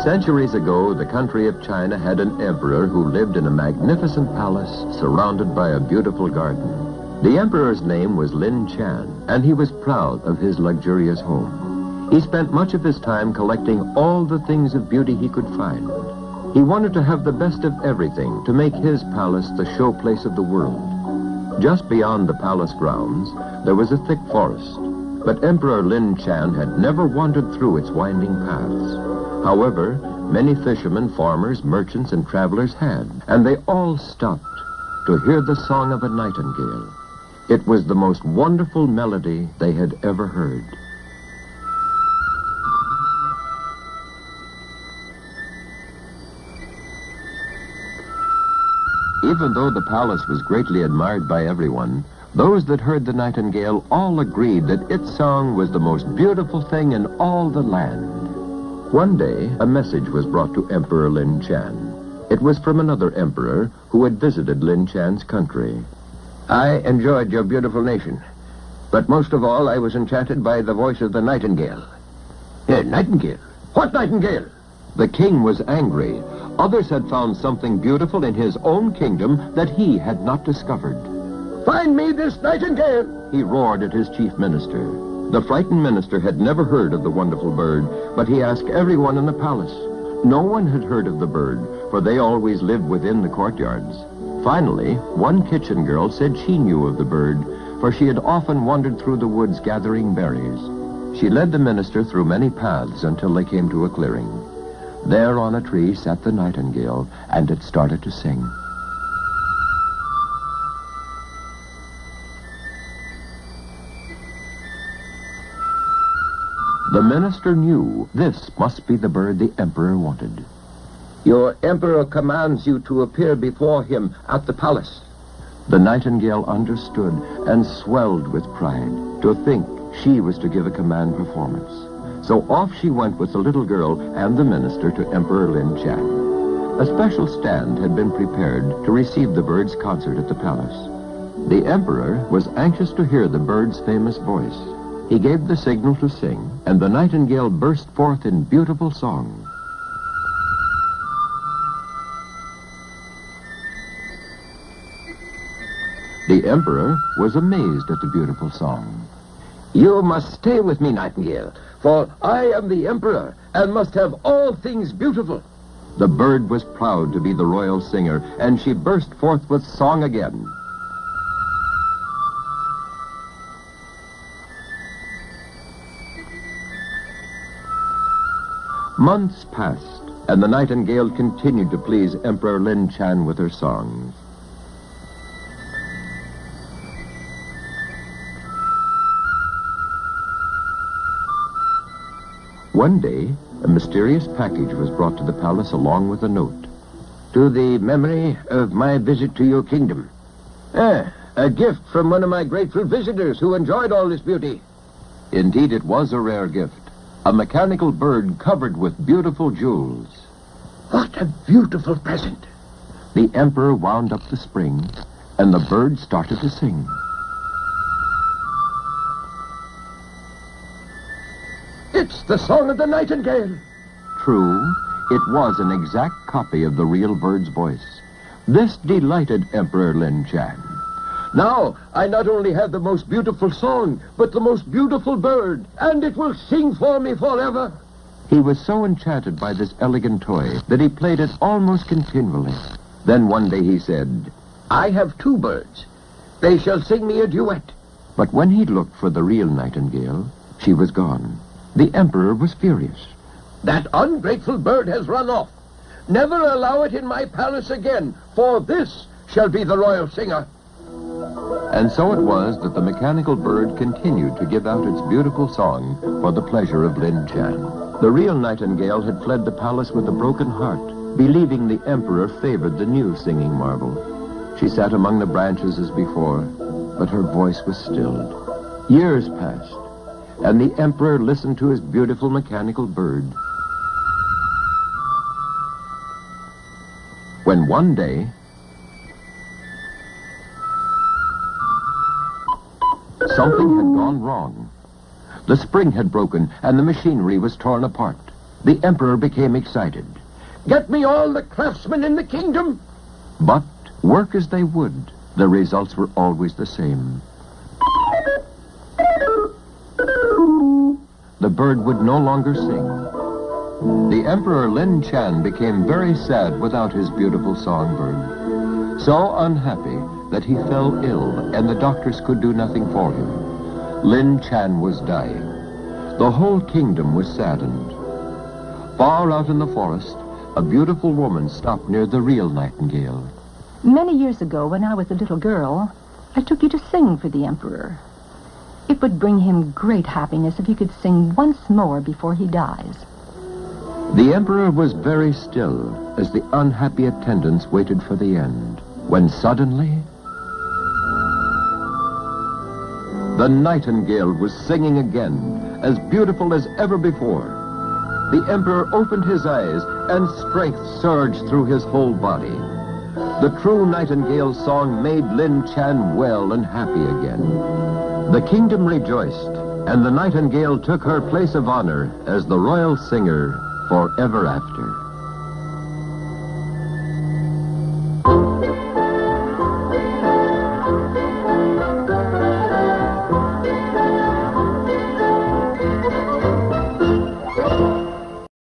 Centuries ago, the country of China had an emperor who lived in a magnificent palace surrounded by a beautiful garden. The emperor's name was Lin Chan, and he was proud of his luxurious home. He spent much of his time collecting all the things of beauty he could find. He wanted to have the best of everything to make his palace the showplace of the world. Just beyond the palace grounds, there was a thick forest, but Emperor Lin Chan had never wandered through its winding paths. However, many fishermen, farmers, merchants, and travelers had, and they all stopped to hear the song of a nightingale. It was the most wonderful melody they had ever heard. Even though the palace was greatly admired by everyone, those that heard the nightingale all agreed that its song was the most beautiful thing in all the land. One day, a message was brought to Emperor Lin Chan. It was from another emperor who had visited Lin Chan's country. I enjoyed your beautiful nation, but most of all, I was enchanted by the voice of the nightingale. Nightingale? What nightingale? The king was angry. Others had found something beautiful in his own kingdom that he had not discovered. Find me this nightingale! He roared at his chief minister. The frightened minister had never heard of the wonderful bird, but he asked everyone in the palace. No one had heard of the bird, for they always lived within the courtyards. Finally, one kitchen girl said she knew of the bird, for she had often wandered through the woods gathering berries. She led the minister through many paths until they came to a clearing. There on a tree sat the nightingale, and it started to sing. The minister knew this must be the bird the emperor wanted. Your emperor commands you to appear before him at the palace. The nightingale understood and swelled with pride to think she was to give a command performance. So off she went with the little girl and the minister to Emperor Lin Chan. A special stand had been prepared to receive the bird's concert at the palace. The emperor was anxious to hear the bird's famous voice. He gave the signal to sing, and the nightingale burst forth in beautiful song. The emperor was amazed at the beautiful song. You must stay with me, nightingale, for I am the emperor and must have all things beautiful. The bird was proud to be the royal singer, and she burst forth with song again. Months passed, and the nightingale continued to please Emperor Lin Chan with her songs. One day, a mysterious package was brought to the palace along with a note. To the memory of my visit to your kingdom. A gift from one of my grateful visitors who enjoyed all this beauty. Indeed, it was a rare gift. A mechanical bird covered with beautiful jewels. What a beautiful present. The emperor wound up the spring, and the bird started to sing. It's the song of the nightingale. True, it was an exact copy of the real bird's voice. This delighted Emperor Lin Chan. Now, I not only have the most beautiful song, but the most beautiful bird, and it will sing for me forever. He was so enchanted by this elegant toy that he played it almost continually. Then one day he said, I have two birds. They shall sing me a duet. But when he looked for the real nightingale, she was gone. The emperor was furious. That ungrateful bird has run off. Never allow it in my palace again, for this shall be the royal singer. And so it was that the mechanical bird continued to give out its beautiful song for the pleasure of Lin Chan. The real nightingale had fled the palace with a broken heart, believing the emperor favored the new singing marvel. She sat among the branches as before, But her voice was stilled. Years passed, and the emperor listened to his beautiful mechanical bird. When one day, something had gone wrong. The spring had broken, and the machinery was torn apart. The emperor became excited. Get me all the craftsmen in the kingdom! But, work as they would, the results were always the same. The bird would no longer sing. The Emperor Lin Chan became very sad without his beautiful songbird. So unhappy that he fell ill and the doctors could do nothing for him. Lin Chan was dying. The whole kingdom was saddened. Far out in the forest, a beautiful woman stopped near the real Nightingale. Many years ago, when I was a little girl, I took you to sing for the Emperor. It would bring him great happiness if you could sing once more before he dies. The Emperor was very still as the unhappy attendants waited for the end, when suddenly the Nightingale was singing again, as beautiful as ever before. The Emperor opened his eyes, and strength surged through his whole body. The true Nightingale song made Lin Chan well and happy again. The kingdom rejoiced, and the Nightingale took her place of honor as the royal singer forever after.